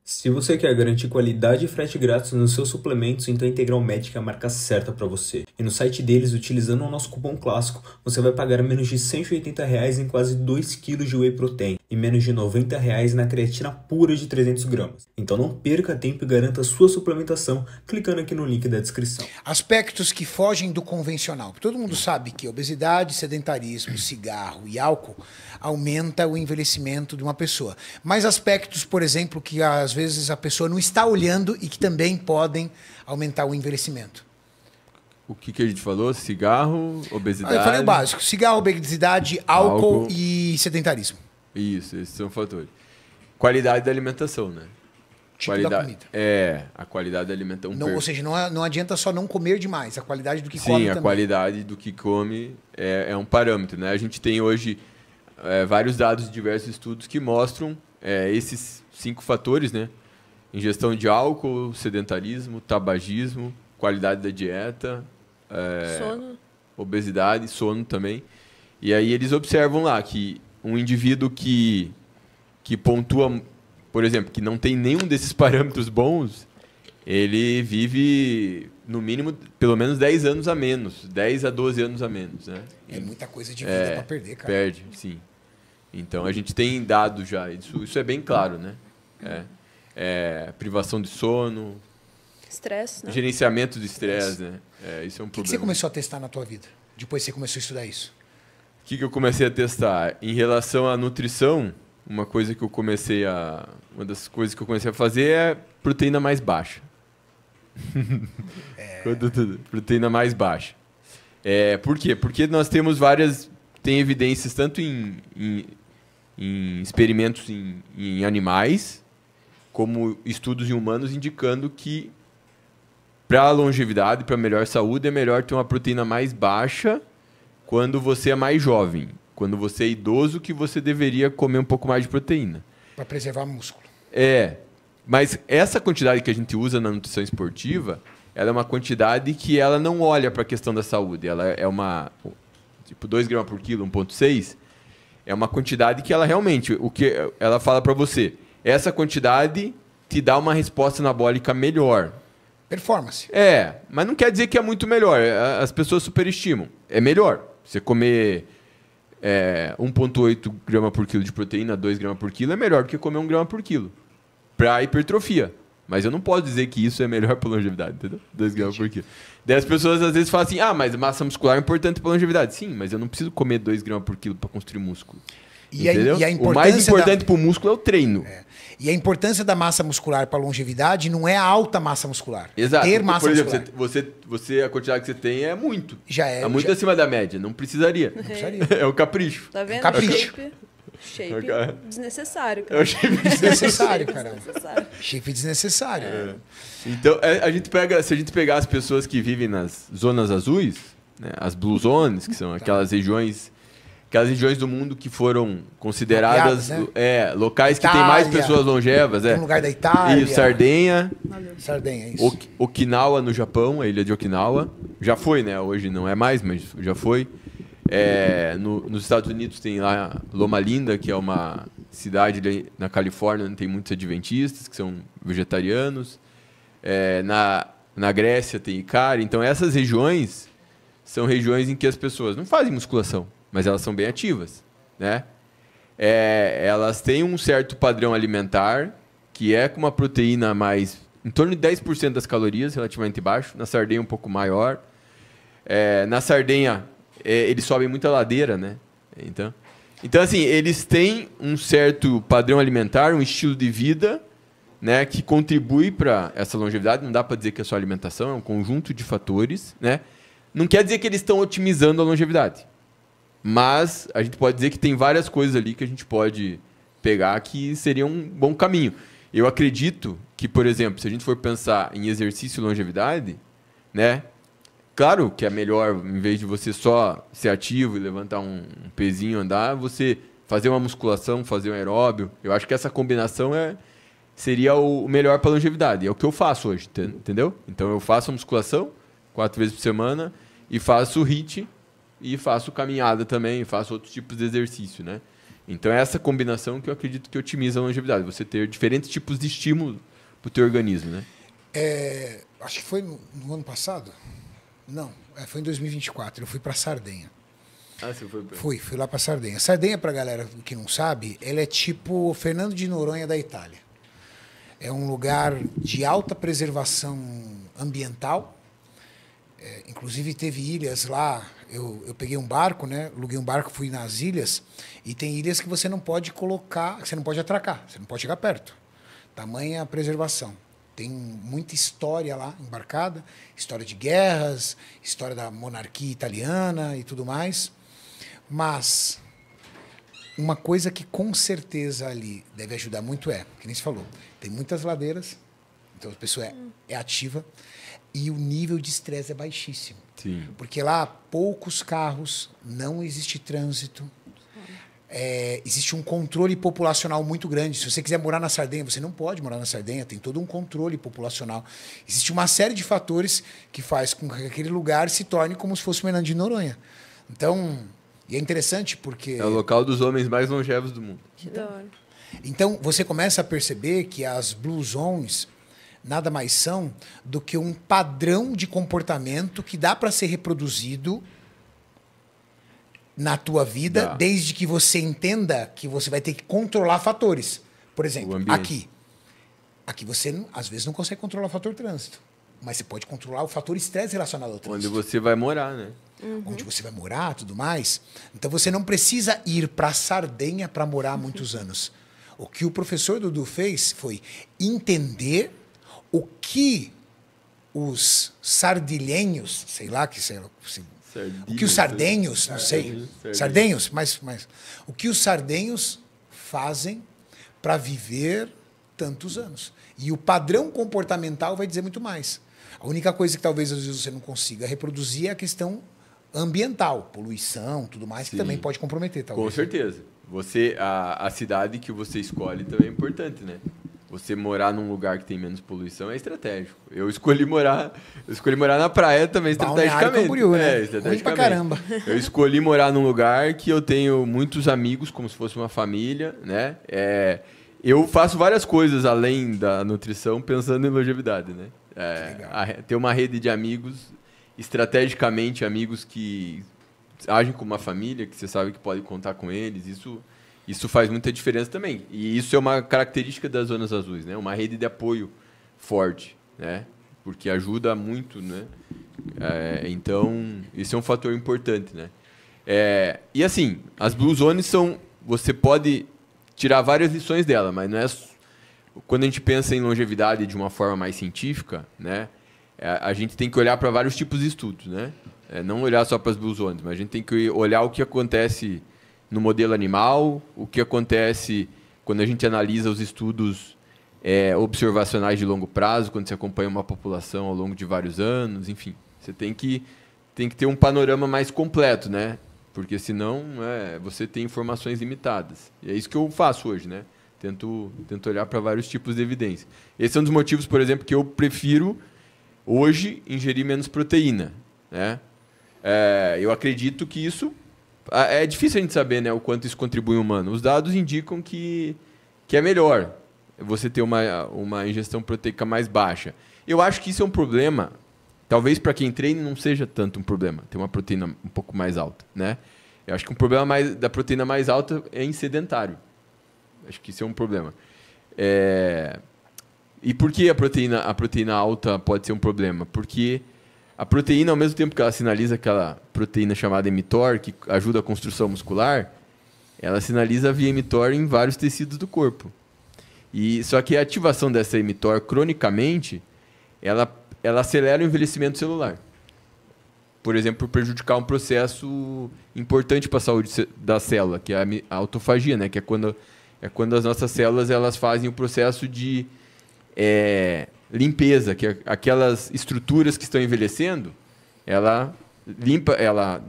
Se você quer garantir qualidade e frete grátis nos seus suplementos, então a Integral Médica é a marca certa para você. E no site deles, utilizando o nosso cupom clássico, você vai pagar menos de R$ 180 em quase 2 kg de Whey Protein e menos de R$ 90 na creatina pura de 300 gramas. Então não perca tempo e garanta a sua suplementação clicando aqui no link da descrição. Aspectos que fogem do convencional. Todo mundo sabe que obesidade, sedentarismo, cigarro e álcool aumenta o envelhecimento de uma pessoa. Mas aspectos, por exemplo, que às vezes a pessoa não está olhando e que também podem aumentar o envelhecimento. O que a gente falou? Cigarro, obesidade... Eu falei o básico. Cigarro, obesidade, álcool e sedentarismo. Isso, esses são fatores. Qualidade da alimentação, né? Tipo da comida. A qualidade da alimentação. Ou seja, não adianta só não comer demais, a qualidade do que Sim, come também. Sim, a qualidade do que come é um parâmetro, né? A gente tem hoje vários dados de diversos estudos que mostram esses 5 fatores, né? Ingestão de álcool, sedentarismo, tabagismo, qualidade da dieta, sono, obesidade, sono também. E aí eles observam lá que um indivíduo que pontua, por exemplo, que não tem nenhum desses parâmetros bons, ele vive, no mínimo, pelo menos 10 anos a menos, 10 a 12 anos a menos, né? É muita coisa de vida para perder, cara. Perde, sim. Então, a gente tem dados já, isso é bem claro, né? Privação de sono, estresse, né? Gerenciamento do estresse, né? Isso é um problema. O que você começou a testar na tua vida? Depois que você começou a estudar isso? O que eu comecei a testar? Em relação à nutrição, uma das coisas que eu comecei a fazer é proteína mais baixa. Proteína mais baixa. Por quê? Porque nós temos tem evidências tanto em experimentos em animais, como estudos em humanos indicando que para a longevidade, para melhor saúde, é melhor ter uma proteína mais baixa quando você é mais jovem. Quando você é idoso, que você deveria comer um pouco mais de proteína. Para preservar músculo. Mas essa quantidade que a gente usa na nutrição esportiva, ela é uma quantidade que ela não olha para a questão da saúde. Ela é tipo 2 gramas por quilo, 1,6. É uma quantidade que ela realmente, o que ela fala para você, essa quantidade te dá uma resposta anabólica melhor. Performance. Mas não quer dizer que é muito melhor. As pessoas superestimam. É melhor. Você comer 1,8 gramas por quilo de proteína, 2 gramas por quilo, é melhor do que comer 1 grama por quilo. Para hipertrofia. Mas eu não posso dizer que isso é melhor para longevidade, entendeu? 2 gramas por quilo. Daí as pessoas às vezes falam assim, mas massa muscular é importante para longevidade. Sim, mas eu não preciso comer 2 gramas por quilo para construir músculo. Entendeu? O mais importante para o músculo é o treino. E a importância da massa muscular para a longevidade não é a alta massa muscular. Exato. Ter massa por exemplo, muscular. a quantidade que você tem é muito. É muito acima da média. Não precisaria. Não precisaria. É o capricho. Tá vendo? Capricho. Shape desnecessário, cara. É o shape desnecessário, caramba. Shape desnecessário. Então, se a gente pegar as pessoas que vivem nas zonas azuis, né, as blue zones, que são aquelas regiões do mundo que foram consideradas locais que tem mais pessoas longevas. Tem um lugar da Itália. Isso, Sardenha. Sardenha, isso. Okinawa, no Japão, a ilha de Okinawa. Já foi, né? Hoje não é mais, mas já foi. Nos Estados Unidos tem lá Loma Linda, que é uma cidade na Califórnia, onde tem muitos adventistas, que são vegetarianos. Na Grécia tem Icari. Então, essas regiões são regiões em que as pessoas não fazem musculação, mas elas são bem ativas, né? Elas têm um certo padrão alimentar, que é com uma proteína mais... em torno de 10% das calorias, relativamente baixo. Na Sardenha, um pouco maior. Na Sardenha, eles sobem muita ladeira, né? Então, assim, eles têm um certo padrão alimentar, um estilo de vida, né, que contribui para essa longevidade. Não dá para dizer que é só alimentação, é um conjunto de fatores, né? Não quer dizer que eles estão otimizando a longevidade. Mas a gente pode dizer que tem várias coisas ali que a gente pode pegar que seria um bom caminho. Eu acredito que, por exemplo, se a gente for pensar em exercício e longevidade, né? Claro que é melhor, em vez de você só ser ativo e levantar um pezinho, andar, você fazer uma musculação, fazer um aeróbio. Eu acho que essa combinação seria o melhor para a longevidade. É o que eu faço hoje, entendeu? Então eu faço a musculação 4 vezes por semana e faço HIIT e faço caminhada também, faço outros tipos de exercício, né? Então é essa combinação que eu acredito que otimiza a longevidade. Você ter diferentes tipos de estímulo para o teu organismo, né? Acho que foi no ano passado. Não, foi em 2024. Eu fui para Sardenha. Ah, você foi? Fui lá para Sardenha. Sardenha, para a galera que não sabe, ela é tipo Fernando de Noronha da Itália. É um lugar de alta preservação ambiental. Inclusive teve ilhas lá. Eu peguei um barco, né? Aluguei um barco, fui nas ilhas. E tem ilhas que você não pode colocar, você não pode atracar, você não pode chegar perto. Tamanha preservação. Tem muita história lá embarcada, história de guerras, história da monarquia italiana e tudo mais. Mas uma coisa que com certeza ali deve ajudar muito que nem você falou, tem muitas ladeiras, então a pessoa é ativa e o nível de estresse é baixíssimo. Sim. Porque lá poucos carros, não existe trânsito. Existe um controle populacional muito grande. Se você quiser morar na Sardenha, você não pode morar na Sardenha, tem todo um controle populacional. Existe uma série de fatores que faz com que aquele lugar se torne como se fosse o Fernando de Noronha. Então, e é interessante porque... É o local dos homens mais longevos do mundo. Que da hora. Então, você começa a perceber que as Blue Zones nada mais são do que um padrão de comportamento que dá para ser reproduzido na tua vida, desde que você entenda que você vai ter que controlar fatores. Por exemplo, aqui você às vezes não consegue controlar o fator trânsito, mas você pode controlar o fator estresse relacionado ao trânsito. Onde você vai morar, né? Onde você vai morar, tudo mais. Então você não precisa ir para Sardenha para morar muitos anos. O que o professor Dudu fez foi entender o que os sardilhenhos, o que os sardenhos, não sei, sardenhos, mas o que os sardenhos fazem para viver tantos anos. E o padrão comportamental vai dizer muito mais. A única coisa que talvez às vezes você não consiga reproduzir é a questão ambiental, poluição, tudo mais, que também pode comprometer, talvez. Com certeza. A cidade que você escolhe também é importante, né? Você morar num lugar que tem menos poluição é estratégico. Eu escolhi morar na praia também estrategicamente. Camboriú, né? Estrategicamente. Ruim pra caramba. Eu escolhi morar num lugar que eu tenho muitos amigos, como se fosse uma família, né? Eu faço várias coisas além da nutrição pensando em longevidade, né? Ter uma rede de amigos, estrategicamente amigos que agem como uma família, que você sabe que pode contar com eles, isso faz muita diferença também. E isso é uma característica das zonas azuis, né? Uma rede de apoio forte, né? Porque ajuda muito, né? Então, isso é um fator importante, né? E assim, as Blue Zones você pode tirar várias lições dela, mas não é... Quando a gente pensa em longevidade de uma forma mais científica, né? A gente tem que olhar para vários tipos de estudos, né? Não olhar só para as Blue Zones, mas a gente tem que olhar o que acontece no modelo animal, o que acontece quando a gente analisa os estudos observacionais de longo prazo, quando você acompanha uma população ao longo de vários anos, enfim. Você tem que ter um panorama mais completo, né? Porque senão você tem informações limitadas. E é isso que eu faço hoje, né? Tento olhar para vários tipos de evidência. Esse é um dos motivos, por exemplo, que eu prefiro hoje ingerir menos proteína, né? Eu acredito que isso... É difícil a gente saber, né, o quanto isso contribui no humano. Os dados indicam que é melhor você ter uma ingestão proteica mais baixa. Eu acho que isso é um problema, talvez para quem treina não seja tanto um problema, ter uma proteína um pouco mais alta, né? Eu acho que um problema da proteína mais alta é em sedentário. Acho que isso é um problema. E por que a proteína alta pode ser um problema? Porque a proteína, ao mesmo tempo que ela sinaliza aquela proteína chamada mTOR, que ajuda a construção muscular, ela sinaliza via mTOR em vários tecidos do corpo. Só que a ativação dessa mTOR, cronicamente, ela acelera o envelhecimento celular. Por exemplo, por prejudicar um processo importante para a saúde da célula, que é a autofagia, né? Que é quando as nossas células elas fazem o processo de limpeza, que aquelas estruturas que estão envelhecendo, ela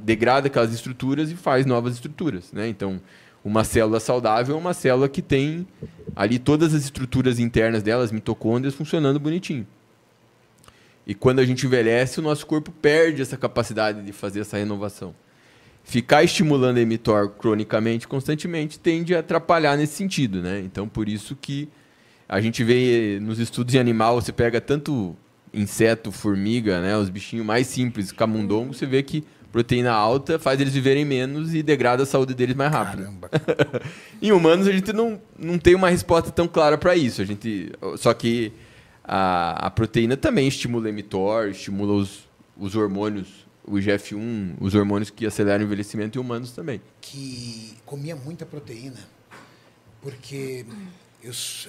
degrada aquelas estruturas e faz novas estruturas, né? Então, uma célula saudável é uma célula que tem ali todas as estruturas internas delas, mitocôndrias, funcionando bonitinho. E quando a gente envelhece, o nosso corpo perde essa capacidade de fazer essa renovação. ficar estimulando a mTOR cronicamente, constantemente, tende a atrapalhar nesse sentido, né? Então, por isso que a gente vê nos estudos em animal, você pega tanto inseto, formiga, né? Os bichinhos mais simples, camundongo, você vê que proteína alta faz eles viverem menos e degrada a saúde deles mais rápido. Caramba. Em humanos, a gente não tem uma resposta tão clara para isso. Só que a proteína também estimula a mTOR, estimula os hormônios, o IGF-1, os hormônios que aceleram o envelhecimento em humanos também. Que comia muita proteína, porque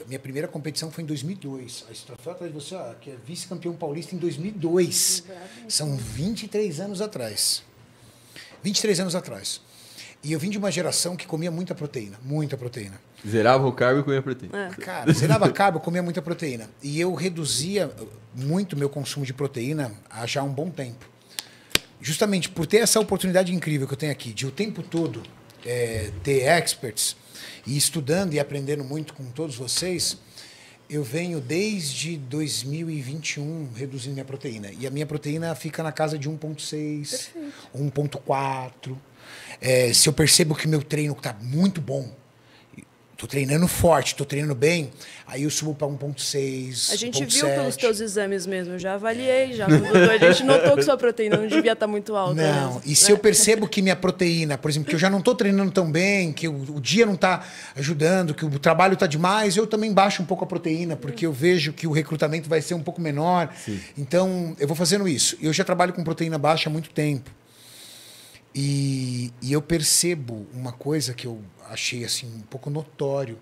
minha primeira competição foi em 2002. A troféu atrás de você, que é vice-campeão paulista em 2002. São 23 anos atrás. 23 anos atrás. E eu vim de uma geração que comia muita proteína, muita proteína. Zerava o carbo e comia proteína. Cara, zerava carbo, comia muita proteína. E eu reduzia muito meu consumo de proteína há já um bom tempo. Justamente por ter essa oportunidade incrível que eu tenho aqui, de o tempo todo ter experts, e estudando e aprendendo muito com todos vocês, eu venho desde 2021 reduzindo minha proteína. E a minha proteína fica na casa de 1,6, 1,4. Se eu percebo que meu treino está muito bom, estou treinando forte, estou treinando bem, aí eu subo para 1,6. A gente 1,7. viu pelos teus exames mesmo, eu já avaliei, a gente notou que sua proteína não devia estar muito alta. Não, mesmo, e se eu percebo que minha proteína, por exemplo, que eu já não estou treinando tão bem, que o dia não está ajudando, que o trabalho está demais, eu também baixo um pouco a proteína, porque eu vejo que o recrutamento vai ser um pouco menor. Sim. Então, eu vou fazendo isso. Eu já trabalho com proteína baixa há muito tempo. E eu percebo uma coisa que eu achei assim, um pouco notório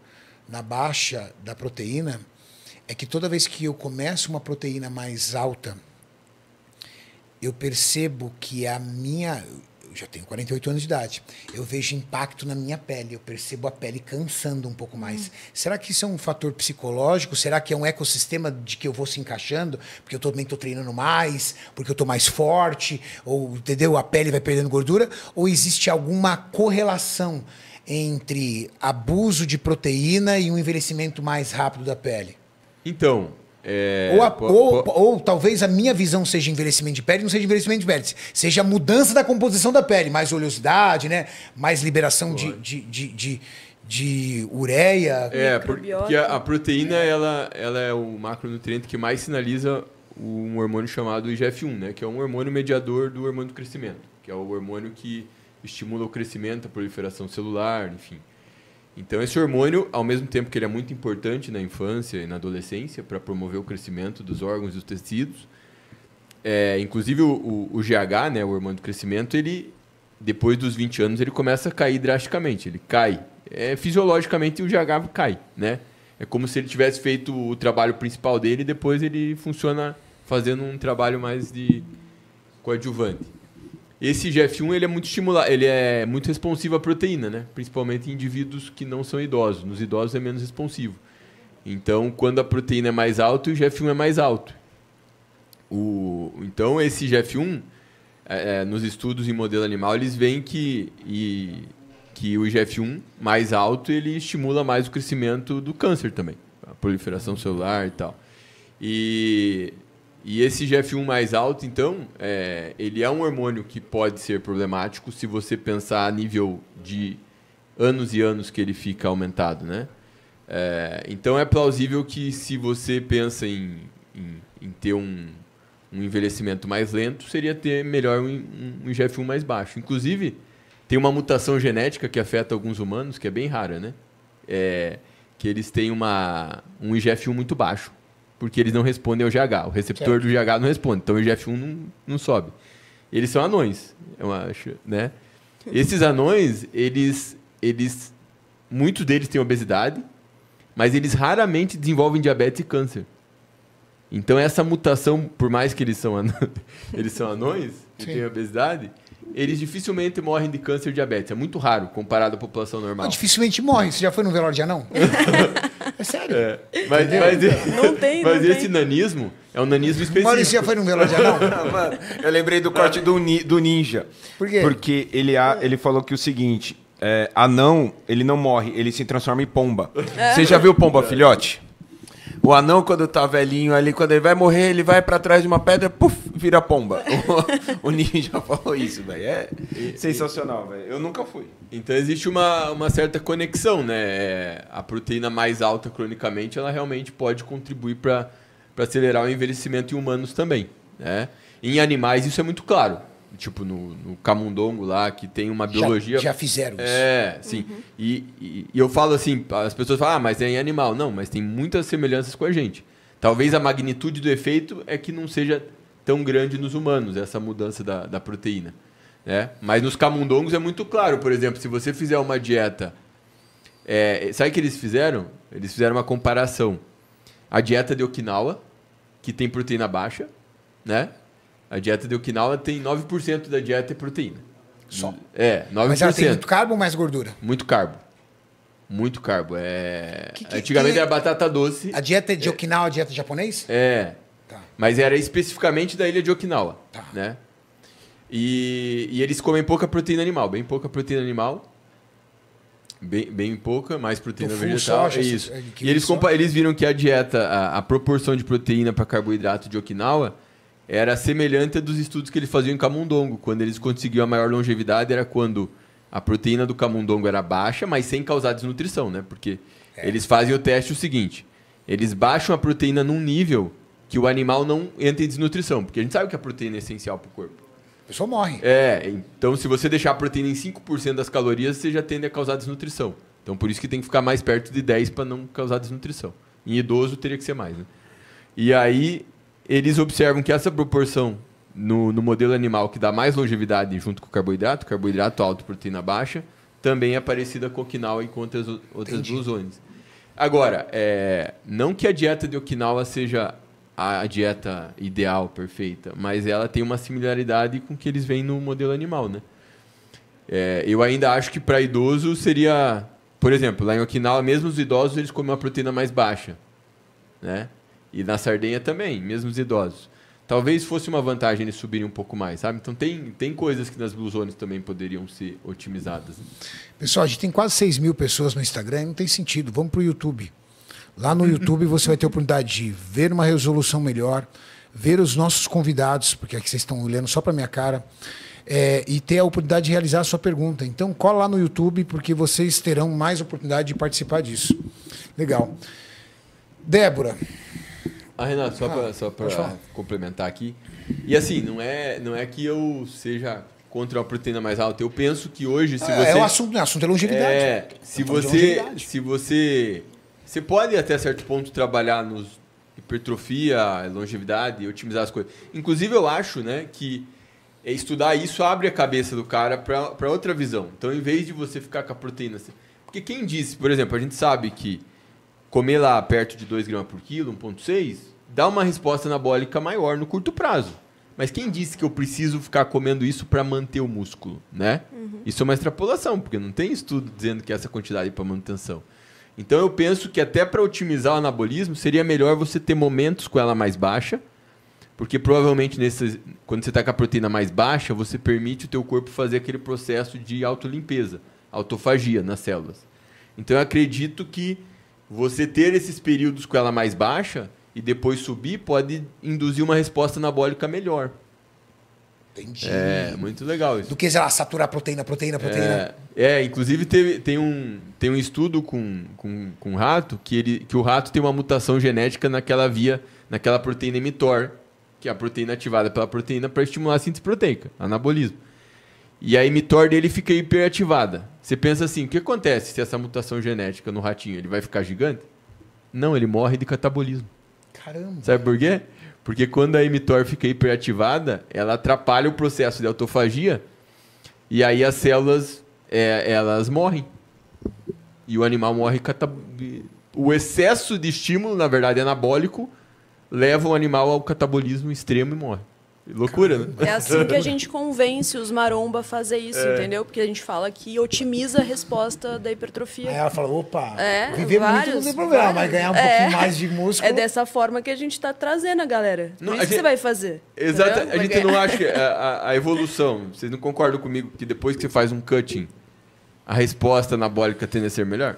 na baixa da proteína, é que toda vez que eu começo uma proteína mais alta, eu percebo que a minha... Eu já tenho 48 anos de idade. Eu vejo impacto na minha pele. Eu percebo a pele cansando um pouco mais. Será que isso é um fator psicológico? Será que é um ecossistema de que eu vou se encaixando? Porque eu também estou treinando mais? Porque eu estou mais forte? Ou, entendeu? A pele vai perdendo gordura? Ou existe alguma correlação entre abuso de proteína e um envelhecimento mais rápido da pele? Então... Ou talvez a minha visão seja envelhecimento de pele, não seja envelhecimento de pele, seja a mudança da composição da pele, mais oleosidade, né? Mais liberação de ureia. Porque a proteína ela é o macronutriente que mais sinaliza um hormônio chamado IGF-1, né? Que é um hormônio mediador do hormônio do crescimento, que é o hormônio que estimula o crescimento, a proliferação celular, enfim. Então, esse hormônio, ao mesmo tempo que ele é muito importante na infância e na adolescência para promover o crescimento dos órgãos e dos tecidos, inclusive o GH, né, o hormônio do crescimento, ele, depois dos 20 anos, ele começa a cair drasticamente. Ele cai. Fisiologicamente, o GH cai, né? É como se ele tivesse feito o trabalho principal dele e depois ele funciona fazendo um trabalho mais de coadjuvante. Esse IGF-1 ele é muito ele é muito responsivo à proteína, né? Principalmente em indivíduos que não são idosos. Nos idosos é menos responsivo. Então, quando a proteína é mais alta, o IGF-1 é mais alto. Então, esse IGF-1, nos estudos em modelo animal, eles veem que o IGF-1 mais alto ele estimula mais o crescimento do câncer também, a proliferação celular e tal. E esse IGF-1 mais alto, então, ele é um hormônio que pode ser problemático se você pensar a nível de anos e anos que ele fica aumentado, né? Então, é plausível que se você pensa em ter um envelhecimento mais lento, seria ter melhor um IGF-1 mais baixo. Inclusive, tem uma mutação genética que afeta alguns humanos, que é bem rara, né? Que eles têm um IGF-1 muito baixo, porque eles não respondem ao GH. O receptor do GH não responde, então o IGF-1 não sobe. Eles são anões, eu acho, né? Esses anões, muitos deles têm obesidade, mas eles raramente desenvolvem diabetes e câncer. Então essa mutação, por mais que eles são anões e têm obesidade, eles dificilmente morrem de câncer e diabetes. É muito raro comparado à população normal. Dificilmente morre. Você já foi num velório de anão? É sério. Mas esse nanismo é um nanismo específico. Maurício já foi num velório de anão? Mano, eu lembrei do corte do ninja. Por quê? Porque ele falou que o seguinte, anão, ele não morre, ele se transforma em pomba. Você já viu pomba filhote? O anão, quando tá velhinho ali, quando ele vai morrer, ele vai pra trás de uma pedra, puf, vira pomba. O ninja falou isso, velho. É sensacional, velho. Eu nunca fui. Então existe uma certa conexão, né? A proteína mais alta cronicamente, ela realmente pode contribuir para acelerar o envelhecimento em humanos também, né? Em animais isso é muito claro. Tipo no camundongo lá, que tem uma biologia... Já fizeram isso. É, sim. E eu falo assim, as pessoas falam, mas é em animal. Não, mas tem muitas semelhanças com a gente. Talvez a magnitude do efeito é que não seja tão grande nos humanos, essa mudança da proteína. Né? Mas nos camundongos é muito claro. Por exemplo, se você fizer uma dieta... sabe o que eles fizeram? Eles fizeram uma comparação. A dieta de Okinawa, que tem proteína baixa, né? A dieta de Okinawa tem 9% da dieta é proteína. Só. 9%. Mas ela tem muito carbo ou mais gordura? Muito carbo. Muito carbo. Antigamente era batata doce. A dieta de Okinawa é a dieta japonês? Tá. Mas era especificamente da ilha de Okinawa. Tá. Né? E eles comem pouca proteína animal. Bem pouca proteína animal. Bem pouca, mais proteína Tofu, vegetal. soja, Isso. que E isso? eles viram que a dieta, a proporção de proteína para carboidrato de Okinawa era semelhante a dos estudos que eles faziam em camundongo. Quando eles conseguiam a maior longevidade era quando a proteína do camundongo era baixa, mas sem causar desnutrição, né? Porque eles fazem o teste o seguinte, eles baixam a proteína num nível que o animal não entra em desnutrição, porque a gente sabe que a proteína é essencial para o corpo. A pessoa morre. Então se você deixar a proteína em 5% das calorias, você já tende a causar desnutrição. Então por isso que tem que ficar mais perto de 10 para não causar desnutrição. Em idoso teria que ser mais, né? E aí eles observam que essa proporção no modelo animal que dá mais longevidade junto com o carboidrato alto, proteína baixa, também é parecida com Okinawa e com outras Blue Zones. Agora, não que a dieta de Okinawa seja a dieta ideal, perfeita, mas ela tem uma similaridade com o que eles veem no modelo animal, né? Eu ainda acho que para idoso seria... Por exemplo, lá em Okinawa, mesmo os idosos, eles comem uma proteína mais baixa, né? E na Sardenha também, mesmo os idosos. Talvez fosse uma vantagem eles subirem um pouco mais, sabe? Então tem coisas que nas Blue Zones também poderiam ser otimizadas. Pessoal, a gente tem quase 6 mil pessoas no Instagram e não tem sentido. Vamos para o YouTube. Lá no YouTube você vai ter a oportunidade de ver uma resolução melhor, ver os nossos convidados, porque aqui vocês estão olhando só para minha cara, e ter a oportunidade de realizar a sua pergunta. Então cola lá no YouTube, porque vocês terão mais oportunidade de participar disso. Legal. Débora... Renato, só para complementar aqui. E assim, não é que eu seja contra uma proteína mais alta. Eu penso que hoje, se você... o assunto é longevidade. Você pode até certo ponto trabalhar nos hipertrofia, longevidade e otimizar as coisas. Inclusive eu acho, né, que estudar isso abre a cabeça do cara para outra visão. Então, em vez de você ficar com a proteína... Porque quem disse, por exemplo, a gente sabe que comer lá perto de 2 gramas por quilo, 1,6, dá uma resposta anabólica maior no curto prazo. Mas quem disse que eu preciso ficar comendo isso para manter o músculo, né? Isso é uma extrapolação, porque não tem estudo dizendo que essa quantidade é para manutenção. Então eu penso que até para otimizar o anabolismo, seria melhor você ter momentos com ela mais baixa, porque provavelmente quando você está com a proteína mais baixa, você permite o teu corpo fazer aquele processo de autolimpeza, autofagia nas células. Então eu acredito que você ter esses períodos com ela mais baixa e depois subir pode induzir uma resposta anabólica melhor. Entendi. Muito legal isso. Do que, sei lá, saturar proteína. Inclusive tem um estudo com rato que o rato tem uma mutação genética naquela proteína mTOR, que é a proteína ativada pela proteína para estimular a síntese proteica, anabolismo. E a mTOR dele fica hiperativada. Você pensa assim, o que acontece se essa mutação genética no ratinho, ele vai ficar gigante? Não, ele morre de catabolismo. Caramba. Sabe por quê? Porque quando a mTOR fica hiperativada, ela atrapalha o processo de autofagia e aí as células elas morrem. E o animal morre O excesso de estímulo, na verdade, anabólico, leva o animal ao catabolismo extremo e morre. Loucura, né? É assim que a gente convence os maromba a fazer isso, entendeu? Porque a gente fala que otimiza a resposta da hipertrofia. Aí ela fala, opa, viver muito não tem problema, vários. mas ganhar um pouquinho mais de músculo... É dessa forma que a gente está trazendo a galera. Por isso que gente... você vai fazer. Exato. Entendeu? A gente não acha que a evolução... Vocês não concordam comigo que depois que você faz um cutting, a resposta anabólica tende a ser melhor?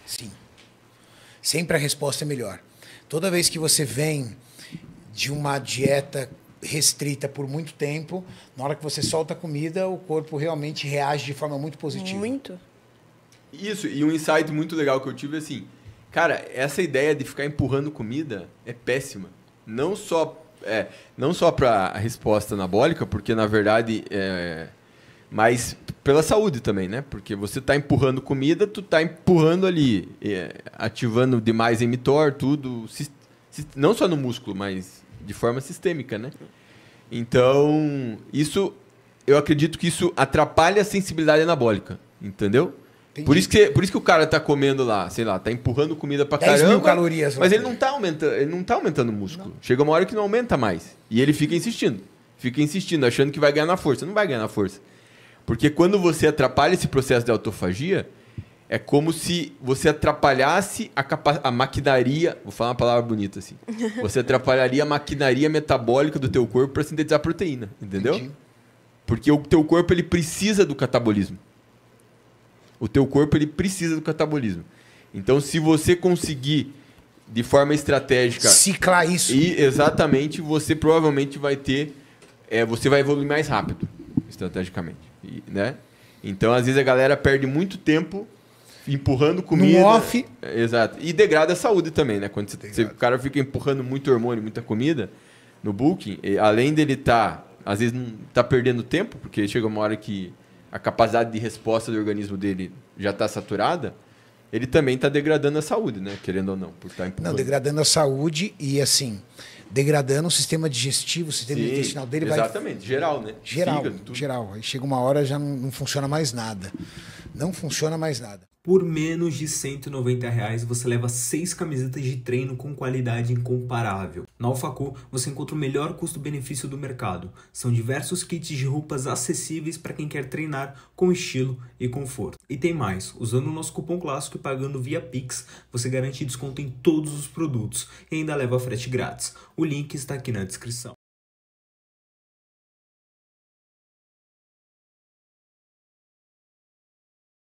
Sim. Sempre a resposta é melhor. Toda vez que você vem de uma dieta restrita por muito tempo, na hora que você solta a comida, o corpo realmente reage de forma muito positiva. Muito. Isso, e um insight muito legal que eu tive assim, cara, essa ideia de ficar empurrando comida é péssima. Não só para a resposta anabólica, porque na verdade mas pela saúde também, né? Porque você tá empurrando comida, tu tá empurrando ali, ativando demais mTOR, tudo, não só no músculo, mas de forma sistêmica, né? Então, eu acredito que isso atrapalha a sensibilidade anabólica, entendeu? Entendi. Por isso que o cara tá comendo lá, sei lá, tá empurrando comida pra 10 caramba. mil calorias. Mas ele não tá aumentando o músculo. Não. Chega uma hora que não aumenta mais. E ele fica insistindo, achando que vai ganhar na força. Não vai ganhar na força. Porque quando você atrapalha esse processo de autofagia, é como se você atrapalhasse a maquinaria, vou falar uma palavra bonita assim. Você atrapalharia a maquinaria metabólica do teu corpo para sintetizar proteína, entendeu? Entendi. Porque o teu corpo ele precisa do catabolismo. O teu corpo ele precisa do catabolismo. Então, se você conseguir de forma estratégica ciclar isso, exatamente, você provavelmente vai ter, você vai evoluir mais rápido, estrategicamente, né? Então, às vezes a galera perde muito tempo empurrando comida. No off. Exato. E degrada a saúde também, né? Quando o cara fica empurrando muito hormônio, muita comida no bulking, além dele às vezes não tá perdendo tempo, porque chega uma hora que a capacidade de resposta do organismo dele já está saturada, ele também está degradando a saúde, né? Querendo ou não, por estar empurrando. Não, degradando a saúde e, assim, degradando o sistema digestivo, o sistema intestinal dele. Exatamente, geral, né? Geral, Fígado, geral. Aí chega uma hora já não funciona mais nada. Não funciona mais nada. Por menos de R$190 você leva 6 camisetas de treino com qualidade incomparável. Na Alphaco você encontra o melhor custo-benefício do mercado. São diversos kits de roupas acessíveis para quem quer treinar com estilo e conforto. E tem mais, usando o nosso cupom clássico e pagando via Pix, você garante desconto em todos os produtos e ainda leva frete grátis. O link está aqui na descrição.